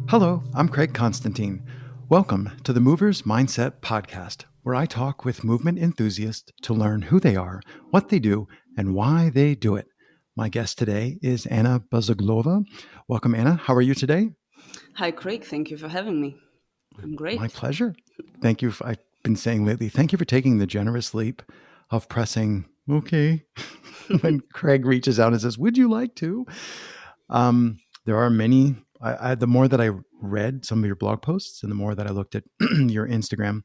Hello, I'm Craig Constantine. Welcome to the Movers Mindset Podcast, where I talk with movement enthusiasts to learn who they are, what they do, and why they do it. My guest today is Anna Bezuglova. Welcome, Anna. How are you today? Hi, Craig. Thank you for having me. I'm My great. pleasure. Thank you. I've been saying lately, thank you for taking the generous leap of pressing, okay, when Craig reaches out and says, would you like to? There are many. The more that I read some of your blog posts and the more that I looked at your Instagram,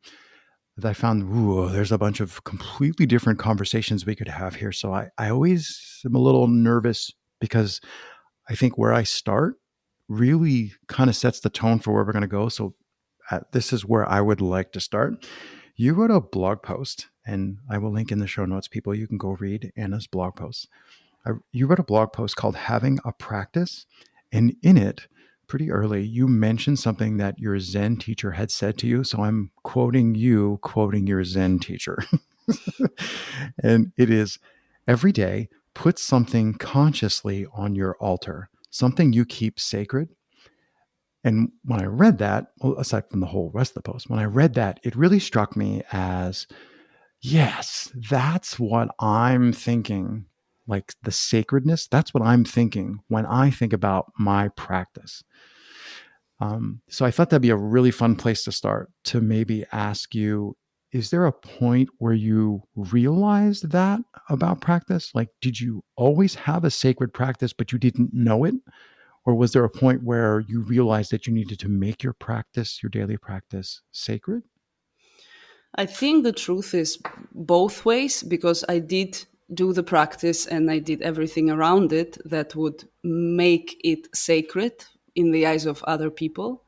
that I found, ooh, there's a bunch of completely different conversations we could have here. So I always am a little nervous because I think where I start really kind of sets the tone for where we're going to go. So this is where I would like to start. You wrote a blog post, and I will link in the show notes, people. You can go read Anna's blog post. You wrote a blog post called Having a Practice. And in it, pretty early, you mentioned something that your Zen teacher had said to you. So I'm quoting you, quoting your Zen teacher. And it is every day, put something consciously on your altar, something you keep sacred. And when I read that, well, aside from the whole rest of the post, when I read that, it really struck me as yes, that's what I'm thinking. Like the sacredness, that's what I'm thinking when I think about my practice. So I thought that'd be a really fun place to start to maybe ask you, is there a point where you realized that about practice? Like, did you always have a sacred practice, but you didn't know it? Or was there a point where you realized that you needed to make your practice, your daily practice, sacred? I think the truth is both ways because I did do the practice and I did everything around it that would make it sacred in the eyes of other people.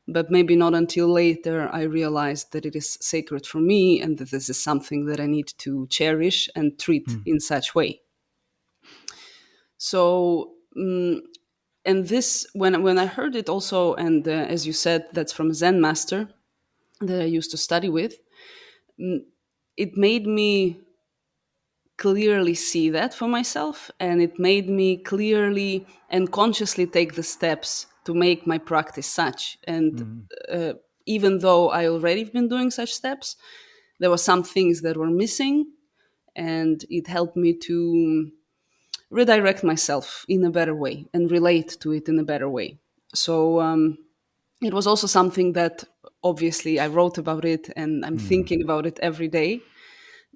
But maybe not until later I realized that it is sacred for me and that this is something that I need to cherish and treat Mm, in such way. So, and this, when I heard it also, and as you said, that's from a Zen master that I used to study with, it made me clearly see that for myself, and it made me clearly and consciously take the steps to make my practice such. And mm, uh, even though I already been doing such steps, there were some things that were missing, and it helped me to redirect myself in a better way and relate to it in a better way. So it was also something that obviously I wrote about it and I'm mm. thinking about it every day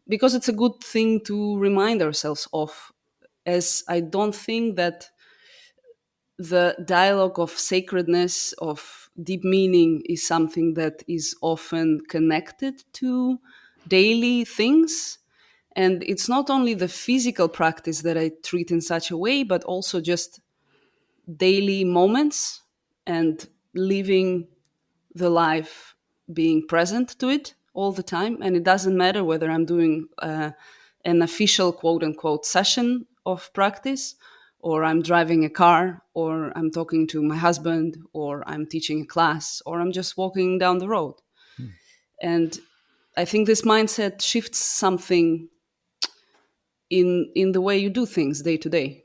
because it's a good thing to remind ourselves of, as I don't think that the dialogue of sacredness, of deep meaning, is something that is often connected to daily things. And it's not only the physical practice that I treat in such a way, but also just daily moments and living the life, being present to it all the time. And it doesn't matter whether I'm doing an official quote unquote session of practice, or I'm driving a car, or I'm talking to my husband, or I'm teaching a class, or I'm just walking down the road. Mm. And I think this mindset shifts something in the way you do things day to day.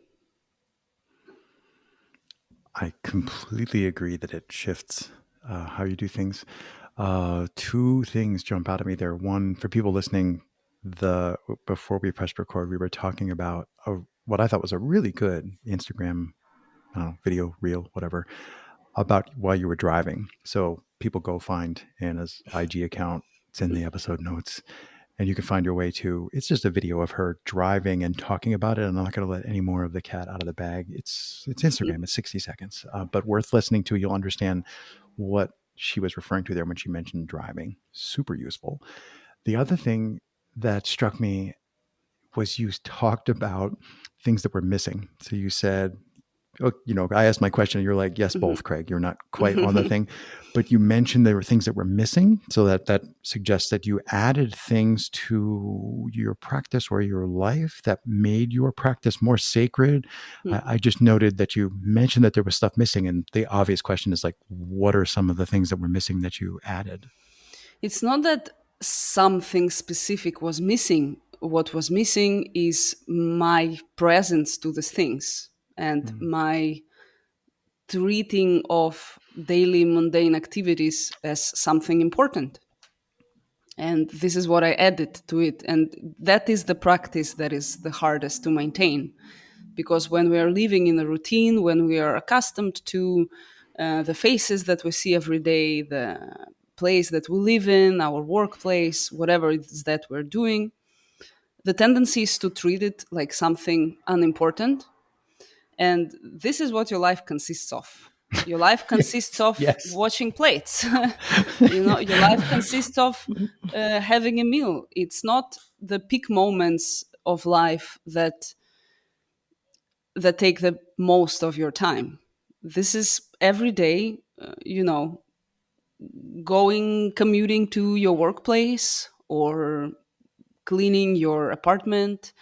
I completely agree that it shifts how you do things. Two things jump out at me there. One, for people listening, the before we pressed record, we were talking about what I thought was a really good Instagram, I don't know, video, reel, whatever, about while you were driving. So people go find Anna's IG account. It's in the episode notes, and you can find your way to. It's just a video of her driving and talking about it. And I'm not going to let any more of the cat out of the bag. It's Instagram. It's 60 seconds, but worth listening to. You'll understand what she was referring to there when she mentioned driving. Super useful. The other thing that struck me was you talked about things that were missing. So you said, oh, I asked my question and you're like, yes, both, Craig. You're not quite on the thing, but you mentioned there were things that were missing. So that suggests that you added things to your practice or your life that made your practice more sacred. I just noted that you mentioned that there was stuff missing. And the obvious question is like, what are some of the things that were missing that you added? It's not that something specific was missing. What was missing is my presence to these things and Mm, my treating of daily mundane activities as something important. And this is what I added to it. And that is the practice that is the hardest to maintain. Because when we are living in a routine, when we are accustomed to the faces that we see every day, the place that we live in, our workplace, whatever it is that we're doing, the tendency is to treat it like something unimportant. And this is what your life consists of. Your life consists of Yes. washing plates. Your life consists of having a meal. It's not the peak moments of life that take the most of your time. This is every day, commuting to your workplace, or cleaning your apartment,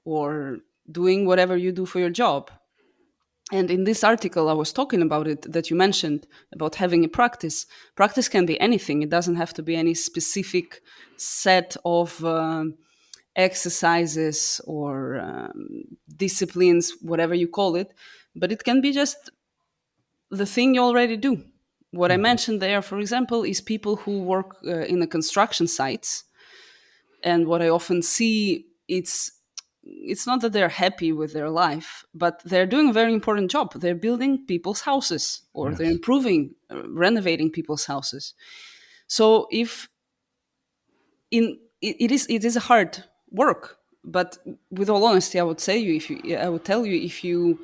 or doing whatever you do for your job. And in this article, I was talking about it, that you mentioned about having a practice. Practice can be anything. It doesn't have to be any specific set of exercises or disciplines, whatever you call it. But it can be just the thing you already do. What I Mhm. mentioned there, for example, is people who work in the construction sites. And what I often see, it's not that they're happy with their life, but they're doing a very important job. They're building people's houses, or they're Yes. improving, renovating people's houses. So if it is a hard work, but with all honesty, I would tell you, if you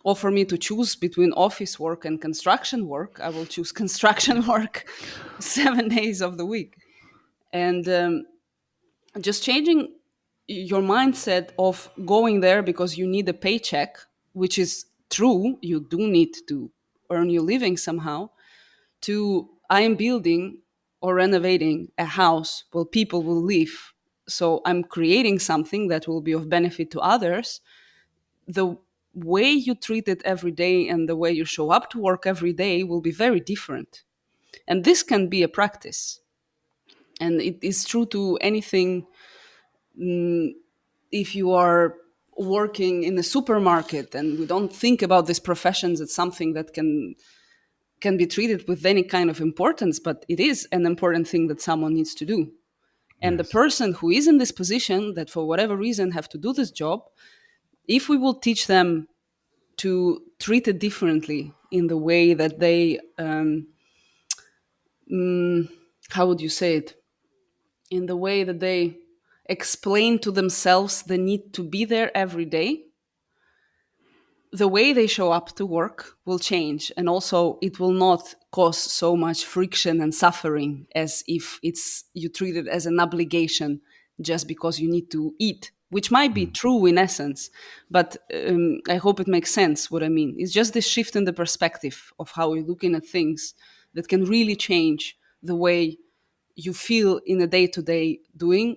offer me to choose between office work and construction work, I will choose construction work 7 days of the week. And just changing your mindset of going there because you need a paycheck, which is true, you do need to earn your living somehow, to I am building or renovating a house where people will live. So I'm creating something that will be of benefit to others. The way you treat it every day and the way you show up to work every day will be very different. And this can be a practice. And it is true to anything. If you are working in a supermarket, and we don't think about these professions as something that can be treated with any kind of importance, but it is an important thing that someone needs to do. And the Yes. person who is in this position, that for whatever reason have to do this job, if we will teach them to treat it differently, in the way that they how would you say it, in the way that they explain to themselves the need to be there every day, the way they show up to work will change. And also it will not cause so much friction and suffering as if it's you treat it as an obligation just because you need to eat, which might be Mm. true in essence. But I hope it makes sense what I mean. It's just this shift in the perspective of how we're looking at things that can really change the way you feel in a day-to-day doing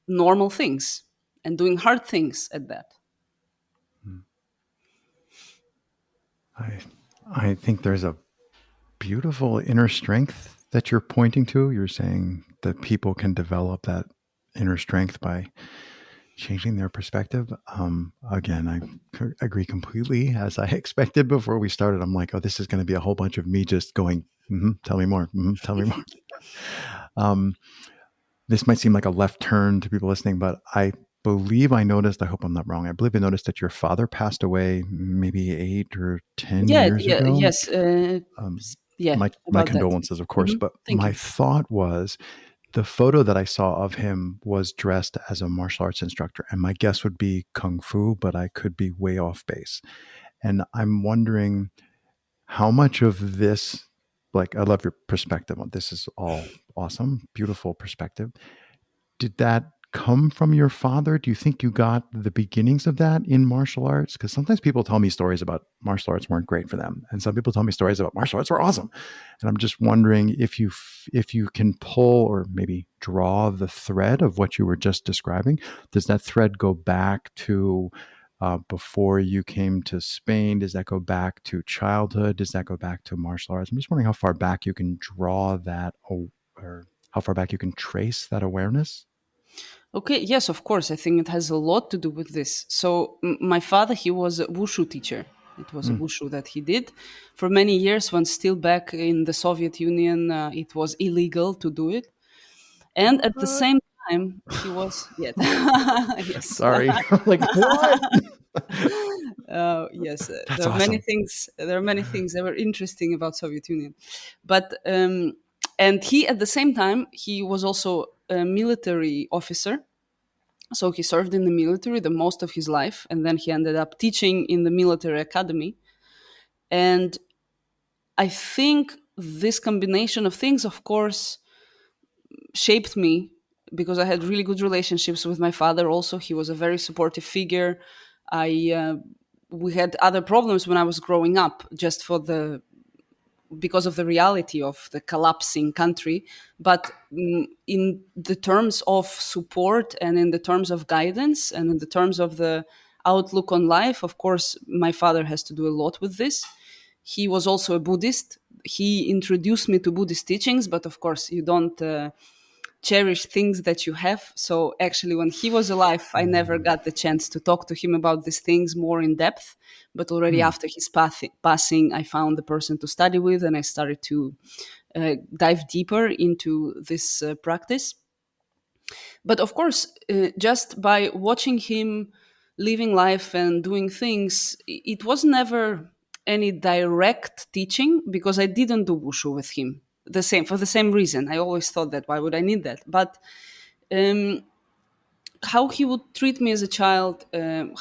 normal things, and doing hard things at that. I I think there's a beautiful inner strength that you're pointing to. You're saying that people can develop that inner strength by changing their perspective. Again, I agree completely. As I expected before we started, I'm like, oh, this is going to be a whole bunch of me just going, tell me more, tell me more. Um, this might seem like a left turn to people listening, but I believe I noticed, I hope I'm not wrong, I believe I noticed that your father passed away maybe 8 or 10 Yeah, years yeah, ago. yes, Um, yeah, my about that. condolences, of course, Hmm. but Thank my you. thought was the photo that I saw of him was dressed as a martial arts instructor, and my guess would be kung fu, but I could be way off base. And I'm wondering how much of this, like, I love your perspective on this, is all awesome, beautiful perspective. Did that come from your father? Do you think you got the beginnings of that in martial arts? Because sometimes people tell me stories about martial arts weren't great for them, and some people tell me stories about martial arts were awesome. And I'm just wondering if you can pull or maybe draw the thread of what you were just describing. Does that thread go back to before you came to Spain? Does that go back to childhood? Does that go back to martial arts? I'm just wondering how far back you can draw that, or how far back you can trace that awareness. Okay, yes, of course. I think it has a lot to do with this. So, my father, he was a wushu teacher. It was a wushu that he did for many years. When still back in the Soviet Union, it was illegal to do it. And at the What? same time, he was yes. Sorry. Like, what? Yes, That's there are many awesome. things. There are many things that were interesting about Soviet Union, but and he at the same time he was also a military officer. So he served in the military the most of his life, and then he ended up teaching in the military academy. And I think this combination of things, of course, shaped me because I had really good relationships with my father. Also, he was a very supportive figure. I We had other problems when I was growing up, just for the because of the reality of the collapsing country. But in the terms of support and in the terms of guidance and in the terms of the outlook on life, of course, my father has to do a lot with this. He was also a Buddhist. He introduced me to Buddhist teachings, but of course, you don't cherish things that you have. So actually, when he was alive, I never got the chance to talk to him about these things more in depth. But already Hmm. after his passing, I found the person to study with, and I started to dive deeper into this practice. But of course, just by watching him living life and doing things, it was never any direct teaching because I didn't do wushu with him. The same for the same reason. I always thought that why would I need that? But um, how he would treat me as a child,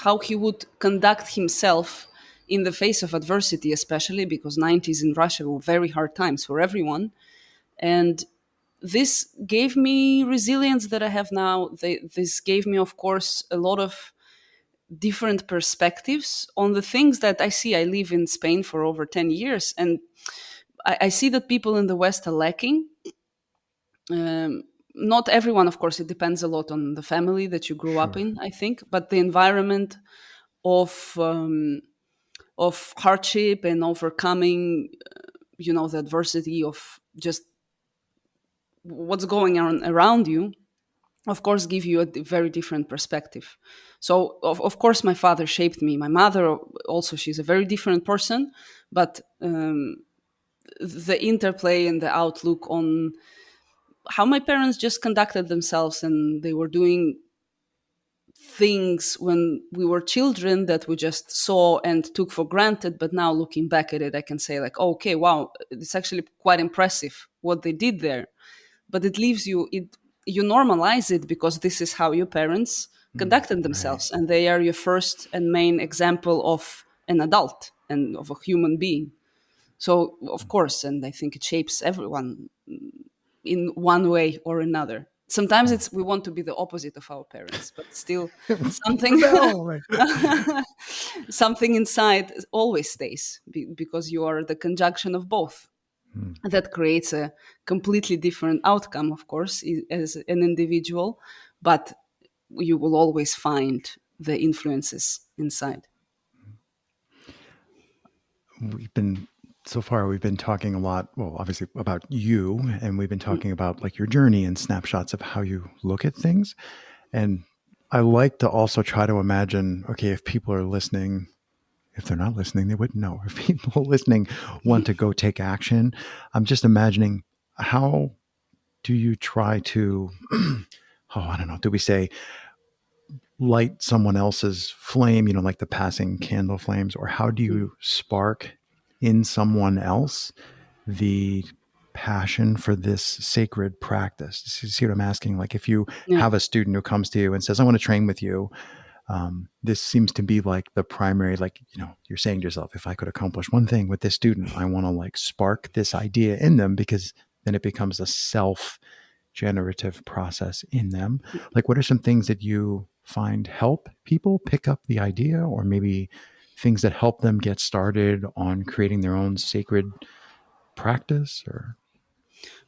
how he would conduct himself in the face of adversity, especially because 90s in Russia were very hard times for everyone. And this gave me resilience that I have now. This gave me, of course, a lot of different perspectives on the things that I see. I live in Spain for over 10 years, and I see that people in the West are lacking. Not everyone, of course, it depends a lot on the family that you grew up Sure. in, I think, but the environment of hardship and overcoming, the adversity of just what's going on around you, of course, give you a very different perspective. So, of course, my father shaped me. My mother also, she's a very different person, but the interplay and the outlook on how my parents just conducted themselves, and they were doing things when we were children that we just saw and took for granted. But now looking back at it, I can say like, oh, okay, wow, it's actually quite impressive what they did there. But it leaves you, you normalize it because this is how your parents conducted Right. themselves, and they are your first and main example of an adult and of a human being. So of course, and I think it shapes everyone in one way or another. Sometimes it's we want to be the opposite of our parents, but still something Rebel. Right. something inside always stays because you are the conjunction of both. Hmm. That creates a completely different outcome, of course, as an individual, but you will always find the influences inside. We've been so far we've been talking a lot, well, obviously about you, and we've been Mm. talking about like your journey and snapshots of how you look at things. And I like to also try to imagine, okay, if people are listening, if they're not listening, they wouldn't know. If people listening want to go take action, I'm just imagining, how do you try to, oh, I don't know, do we say light someone else's flame, like the passing candle flames, or how do Mm. you spark in someone else the passion for this sacred practice? See what I'm asking? Like, if you Yeah. have a student who comes to you and says, I want to train with you, this seems to be like the primary, like, you're saying to yourself, if I could accomplish one thing with this student, I want to like spark this idea in them, because then it becomes a self generative process in them. Like, what are some things that you find help people pick up the idea, or maybe things that help them get started on creating their own sacred practice? Or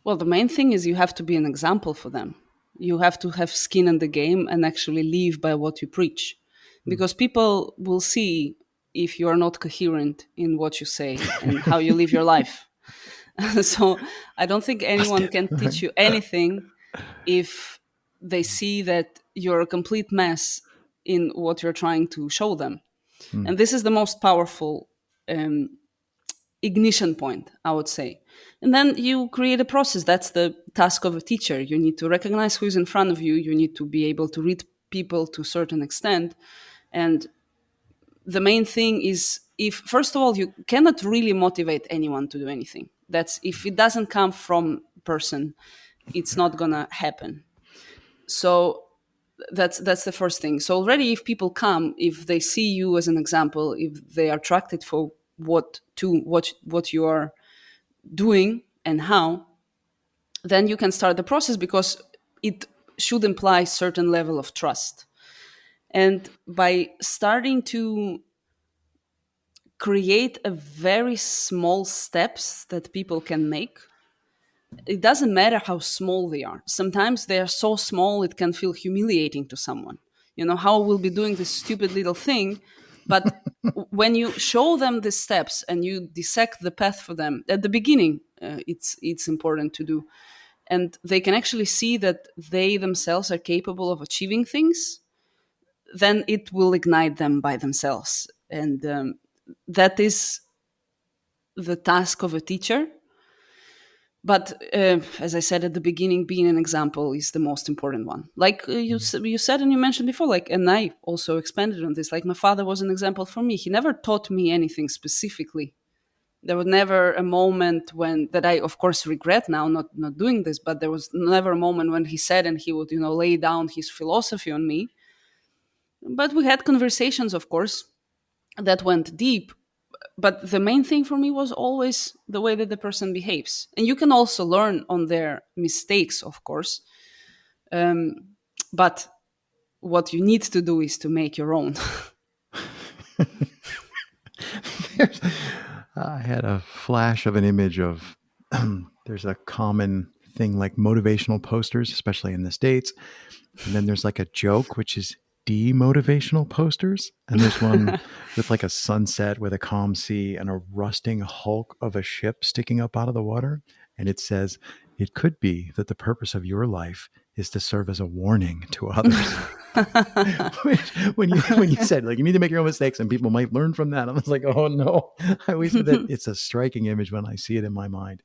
Well, the main thing is you have to be an example for them. You have to have skin in the game and actually live by what you preach. Because people will see if you are not coherent in what you say and how you live your life. So I don't think anyone busted, can right? teach you anything if they see that you're a complete mess in what you're trying to show them. Mm, And this is the most powerful ignition point, I would say. And then you create a process. That's the task of a teacher. You need to recognize who's in front of you. You need to be able to read people to a certain extent. And the main thing is, if first of all, you cannot really motivate anyone to do anything. That's if it doesn't come from person, it's not gonna happen. So that's the first thing. So already, if people come, if they see you as an example, if they are attracted for what you are doing and how, then you can start the process, because it should imply certain level of trust. And by starting to create a very small steps that people can make, it doesn't matter how small they are. Sometimes they are so small it can feel humiliating to someone. You know, how we'll be doing this stupid little thing, but when you show them the steps and you dissect the path for them at the beginning, it's important to do, and they can actually see that they themselves are capable of achieving things, then it will ignite them by themselves. And that is the task of a teacher. But as I said at the beginning, being an example is the most important one. Like you said and you mentioned before, like, and I also expanded on this. Like, my father was an example for me. He never taught me anything specifically. There was never a moment when that I, of course, regret now not doing this. But there was never a moment when he said and he would, lay down his philosophy on me. But we had conversations, of course, that went deep. But the main thing for me was always the way that the person behaves. And you can also learn on their mistakes, of course. But what you need to do is to make your own. I had a flash of an image of there's a common thing like motivational posters, especially in the States. And then there's like a joke, which is demotivational posters. And there's one with like a sunset with a calm sea and a rusting hulk of a ship sticking up out of the water. And it says, "It could be that the purpose of your life is to serve as a warning to others." Which, when you said like you need to make your own mistakes and people might learn from that, I was like, oh no. I always said that it's a striking image when I see it in my mind.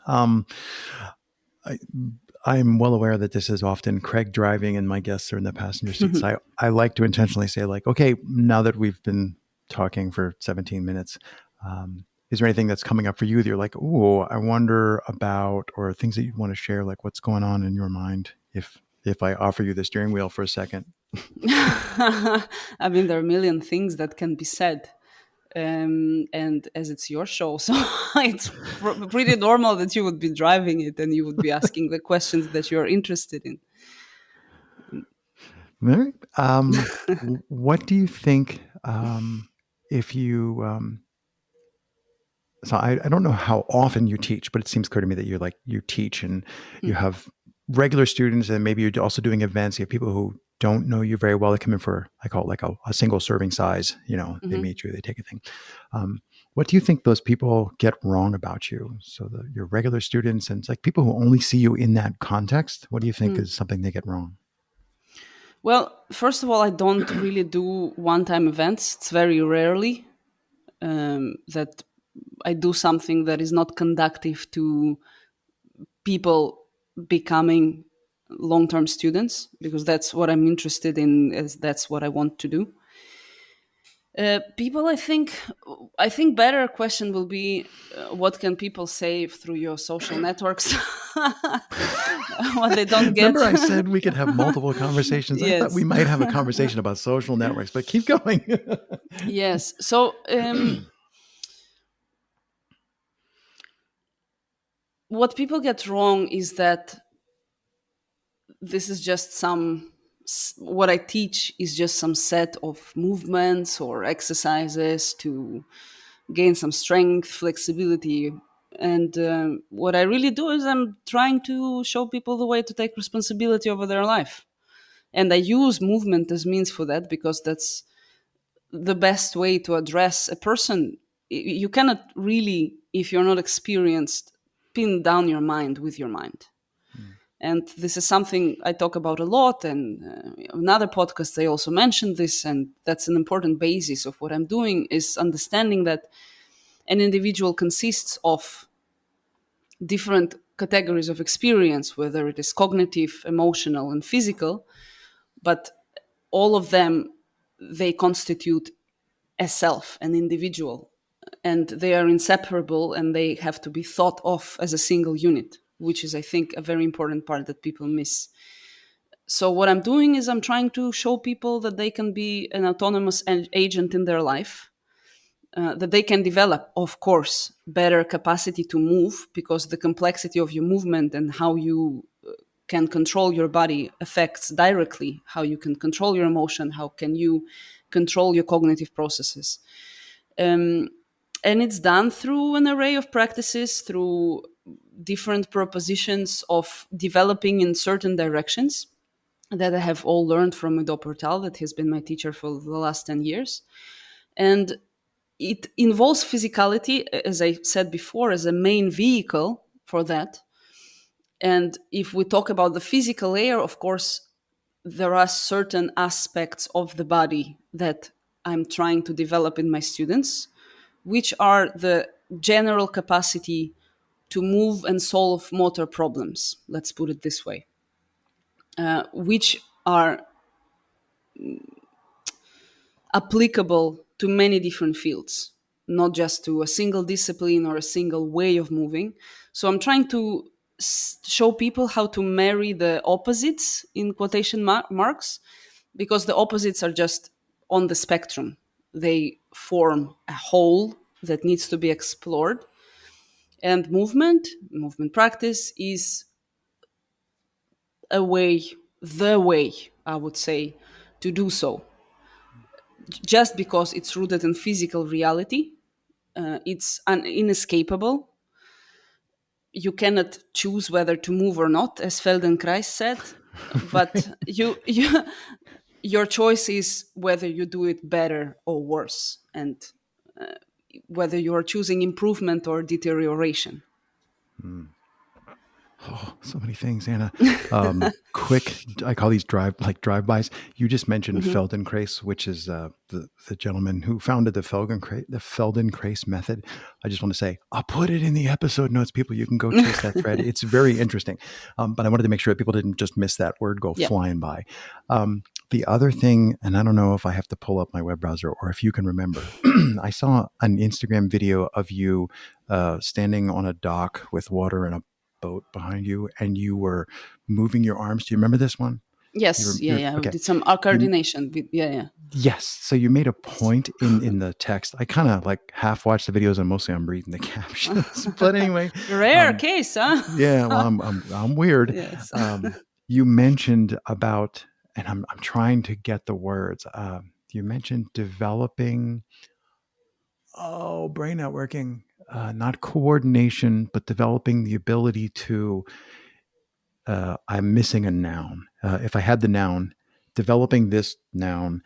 um, I, I'm well aware that this is often Craig driving and my guests are in the passenger seat. So I like to intentionally say like, okay, now that we've been talking for 17 minutes, is there anything that's coming up for you that you're like, oh, I wonder about, or things that you want to share, like what's going on in your mind if I offer you the steering wheel for a second? I mean, there are a million things that can be said. And as it's your show, so it's pretty normal that you would be driving it and you would be asking the questions that you're interested in. All right. What do you think if you so I don't know how often you teach, but it seems clear to me that you teach and you have regular students, and maybe you're also doing events. You have people who don't know you very well. They come in for, I call it like a single serving size. They meet you, they take a thing. What do you think those people get wrong about you? So your regular students and it's like people who only see you in that context, what do you think is something they get wrong? Well, first of all, I don't really do one-time events. It's very rarely that I do something that is not conductive to people becoming long-term students, because that's what I'm interested in, as that's what I want to do. People, I think better question will be, what can people say through your social networks? What they don't get. Remember I said we could have multiple conversations? I thought Yes. we might have a conversation about social networks, but keep going. Yes. So what people get wrong is that this is just what I teach is just some set of movements or exercises to gain some strength, flexibility. And what I really do is I'm trying to show people the way to take responsibility over their life. And I use movement as means for that, because that's the best way to address a person. You cannot really, if you're not experienced, pin down your mind with your mind. And this is something I talk about a lot. And in other podcasts, I also mentioned this. And that's an important basis of what I'm doing, is understanding that an individual consists of different categories of experience, whether it is cognitive, emotional, and physical, but all of them, they constitute a self, an individual, and they are inseparable, and they have to be thought of as a single unit, which is, I think, a very important part that people miss. So what I'm doing is I'm trying to show people that they can be an autonomous agent in their life, that they can develop, of course, better capacity to move, because the complexity of your movement and how you can control your body affects directly how you can control your emotion, how can you control your cognitive processes. And it's done through an array of practices, through different propositions of developing in certain directions that I have all learned from Udo Portal, that has been my teacher for the last 10 years. And it involves physicality, as I said before, as a main vehicle for that. And if we talk about the physical layer, of course, there are certain aspects of the body that I'm trying to develop in my students, which are the general capacity to move and solve motor problems, let's put it this way, which are applicable to many different fields, not just to a single discipline or a single way of moving. So I'm trying to show people how to marry the opposites in quotation marks, because the opposites are just on the spectrum. They form a whole that needs to be explored. And movement practice is a way, the way, I would say, to do so. Just because it's rooted in physical reality, it's inescapable. You cannot choose whether to move or not, as Feldenkrais said, but your choice is whether you do it better or worse, and whether you are choosing improvement or deterioration. Oh, so many things, Anna. Quick, I call these drive-bys. You just mentioned Mm-hmm. Feldenkrais, which is the gentleman who founded the Feldenkrais method. I just want to say, I'll put it in the episode notes. People, you can go chase that thread. It's very interesting. But I wanted to make sure that people didn't just miss that word go Yeah. flying by. The other thing, and I don't know if I have to pull up my web browser or if you can remember, I saw an Instagram video of you standing on a dock with water and a boat behind you, and you were moving your arms. Do you remember this one? Yes. Yeah. Yeah. We Okay. did some You coordination. Yeah. Yeah. yes. So you made a point in the text. I kind of like half watched the videos, and mostly I'm reading the captions. But anyway, Rare um, case, huh? yeah. Well, I'm weird. Yes. You mentioned about, and I'm trying to get the words. You mentioned developing. Oh, brain not working. Not coordination, but developing the ability to I'm missing a noun. If I had the noun, developing this noun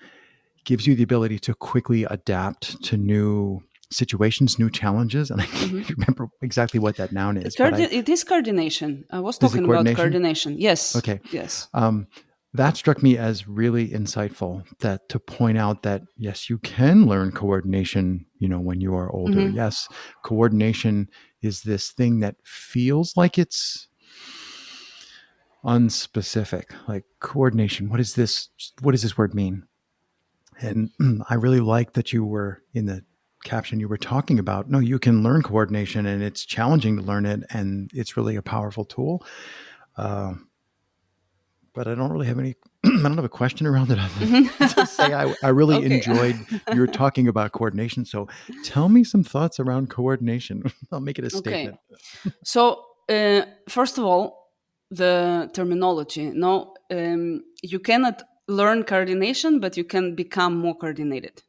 gives you the ability to quickly adapt to new situations, new challenges. And I Mm-hmm. can't remember exactly what that noun is, but It is coordination. I was is it talking about coordination? coordination. Yes. Okay. Yes. Um, that struck me as really insightful, that to point out that yes, you can learn coordination, when you are older. Mm-hmm. Yes, coordination is this thing that feels like it's unspecific, like coordination. What does this word mean? And I really like that you were in the caption, you were talking about, no, you can learn coordination, and it's challenging to learn it, and it's really a powerful tool. uh, but I don't really have any I don't have a question around it other than to say I really Okay. enjoyed your talking about coordination. So tell me some thoughts around coordination. I'll make it a Okay. statement. So, first of all, the terminology. No, you cannot learn coordination, but you can become more coordinated.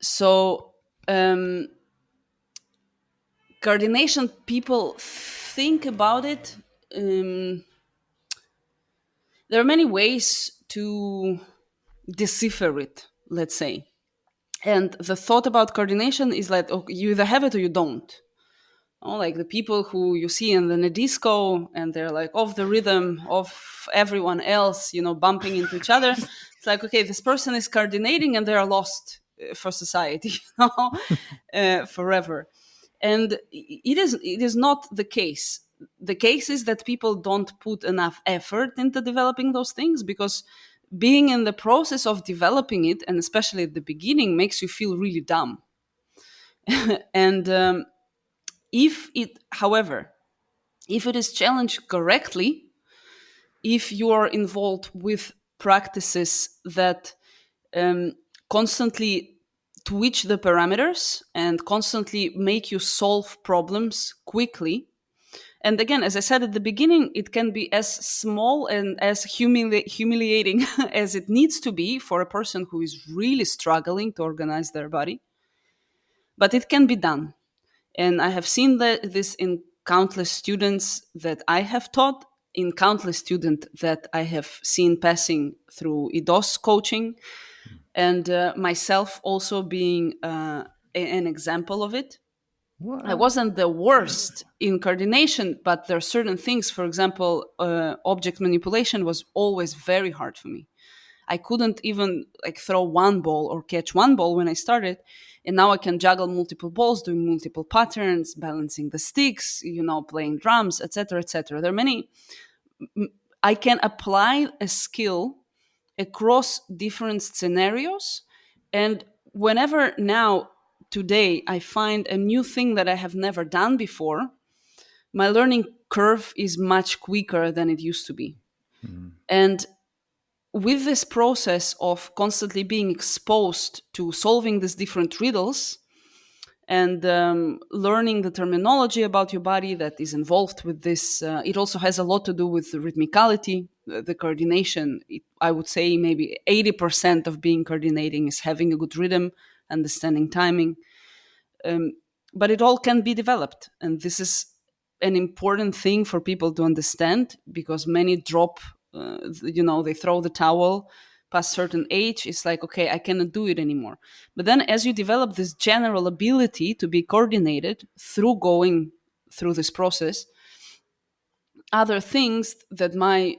So, coordination, people think about it. Um, there are many ways to decipher it, let's say. And the thought about coordination is like, okay, you either have it or you don't. Oh, like the people who you see in the disco and they're like off the rhythm of everyone else, bumping into each other. It's like, okay, this person is coordinating and they are lost for society, forever. And it is not the case. The case is that people don't put enough effort into developing those things, because being in the process of developing it, and especially at the beginning, makes you feel really dumb. And if it, however, if it is challenged correctly, if you are involved with practices that um, constantly twitch the parameters and constantly make you solve problems quickly. And again, as I said at the beginning, it can be as small and as humiliating as it needs to be for a person who is really struggling to organize their body, but it can be done. And I have seen this in countless students that I have taught, in countless students that I have seen passing through EDOS coaching, and myself also being an example of it. I What? wasn't the worst in coordination, but there are certain things. For example, object manipulation was always very hard for me. I couldn't even like throw one ball or catch one ball when I started. And now I can juggle multiple balls, doing multiple patterns, balancing the sticks, playing drums, etc., etc. There are many. I can apply a skill across different scenarios. And whenever now, today, I find a new thing that I have never done before, my learning curve is much quicker than it used to be. Hmm. And with this process of constantly being exposed to solving these different riddles and learning the terminology about your body that is involved with this, it also has a lot to do with the rhythmicality, the coordination. I would say maybe 80% of being coordinating is having a good rhythm, understanding timing. Um, but it all can be developed. And this is an important thing for people to understand, because many drop, they throw the towel past certain age. It's like, okay, I cannot do it anymore. But then as you develop this general ability to be coordinated through going through this process, other things that might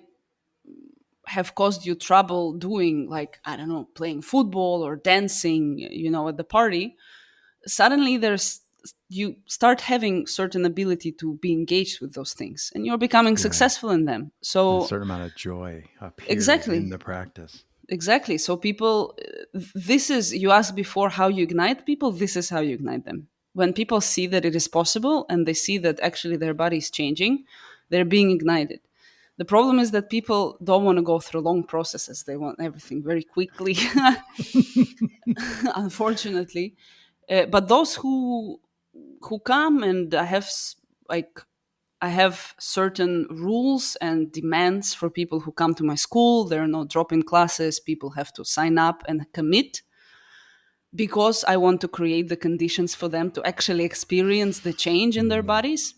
have caused you trouble doing, like, I don't know, playing football or dancing, at the party, suddenly you start having certain ability to be engaged with those things and you're becoming Yeah. successful in them. And a So certain amount of joy appears in exactly, the practice. exactly. So people, this is, you asked before how you ignite people, this is how you ignite them. When people see that it is possible and they see that actually their body is changing, they're being ignited. The problem is that people don't want to go through long processes. They want everything very quickly, unfortunately. But those who come, and like I have certain rules and demands for people who come to my school. There are no drop-in classes. People have to sign up and commit, because I want to create the conditions for them to actually experience the change in their Hmm. bodies.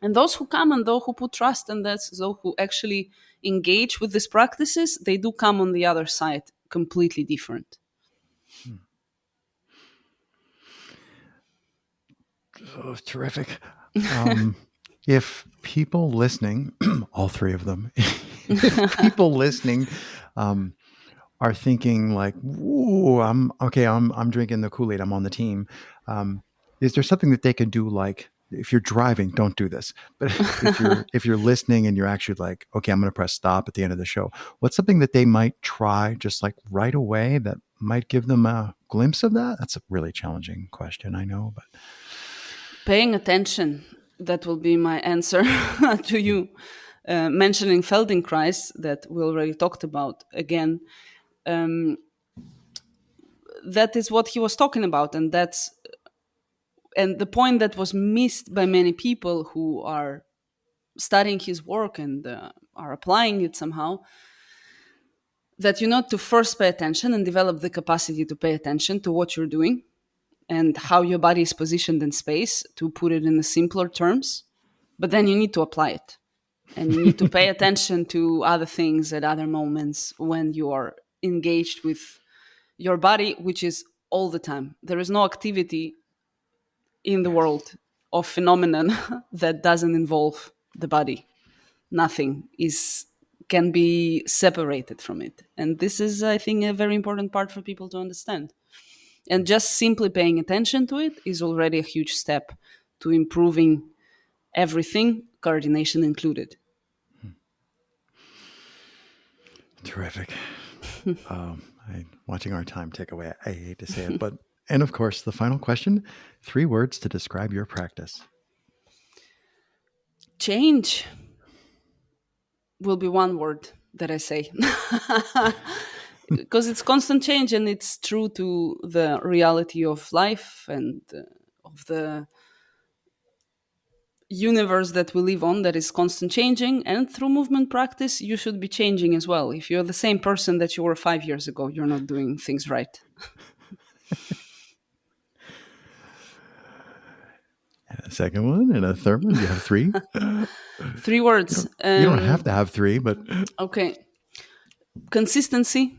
And those who come and those who put trust, and that's those who actually engage with these practices, they do come on the other side completely different. Oh, terrific. Um, if people listening, all three of them, if people listening um, are thinking like, "Ooh, I'm okay. I'm drinking the Kool-Aid. I'm on the team." Is there something that they can do? Like, if you're driving, don't do this. But if you're listening and you're actually like, "Okay, I'm going to press stop at the end of the show." What's something that they might try just like right away that might give them a glimpse of that? That's a really challenging question, I know, but Paying attention, that will be my answer to you. Mentioning Feldenkrais, that we already talked about again, um, that is what he was talking about, and the point that was missed by many people who are studying his work and are applying it somehow, that you know to first pay attention and develop the capacity to pay attention to what you're doing and how your body is positioned in space, to put it in the simpler terms. But then you need to apply it, and you need to pay attention to other things at other moments when you are engaged with your body, which is all the time. There is no activity in the world of phenomenon that doesn't involve the body. Nothing is can be separated from it. And this is, I think, a very important part for people to understand. And just simply paying attention to it is already a huge step to improving everything, coordination included. Terrific. Watching our time tick away, I hate to say it, but, and of course, the final question, 3 words to describe your practice. Change will be one word that I say. Because it's constant change and it's true to the reality of life and of the universe that we live on, that is constant changing. And through movement practice, you should be changing as well. If you're the same person that you were 5 years ago, you're not doing things right. And a second one and a third one. You have 3? 3 words. You don't have to have 3, but Okay. Consistency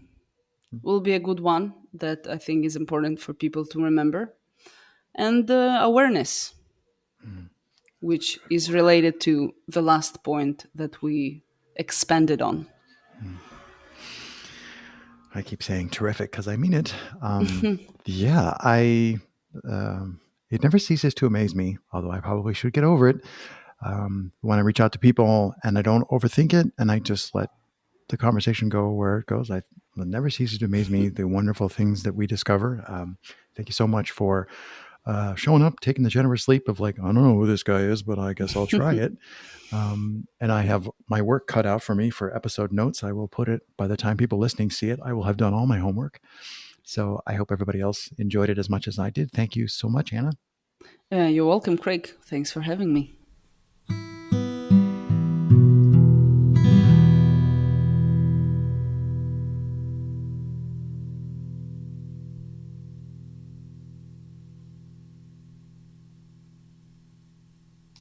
will be a good one that I think is important for people to remember. And awareness, which is related to the last point that we expanded on. I keep saying terrific because I mean it. Yeah, I. It never ceases to amaze me, although I probably should get over it. When I reach out to people and I don't overthink it and I just let the conversation go where it goes, it never ceases to amaze me the wonderful things that we discover. Thank you so much for showing up, taking the generous leap of like, I don't know who this guy is, but I guess I'll try it. And I have my work cut out for me for episode notes. I will put it, by the time people listening see it, I will have done all my homework. So I hope everybody else enjoyed it as much as I did. Thank you so much, Anna. You're welcome, Craig. Thanks for having me.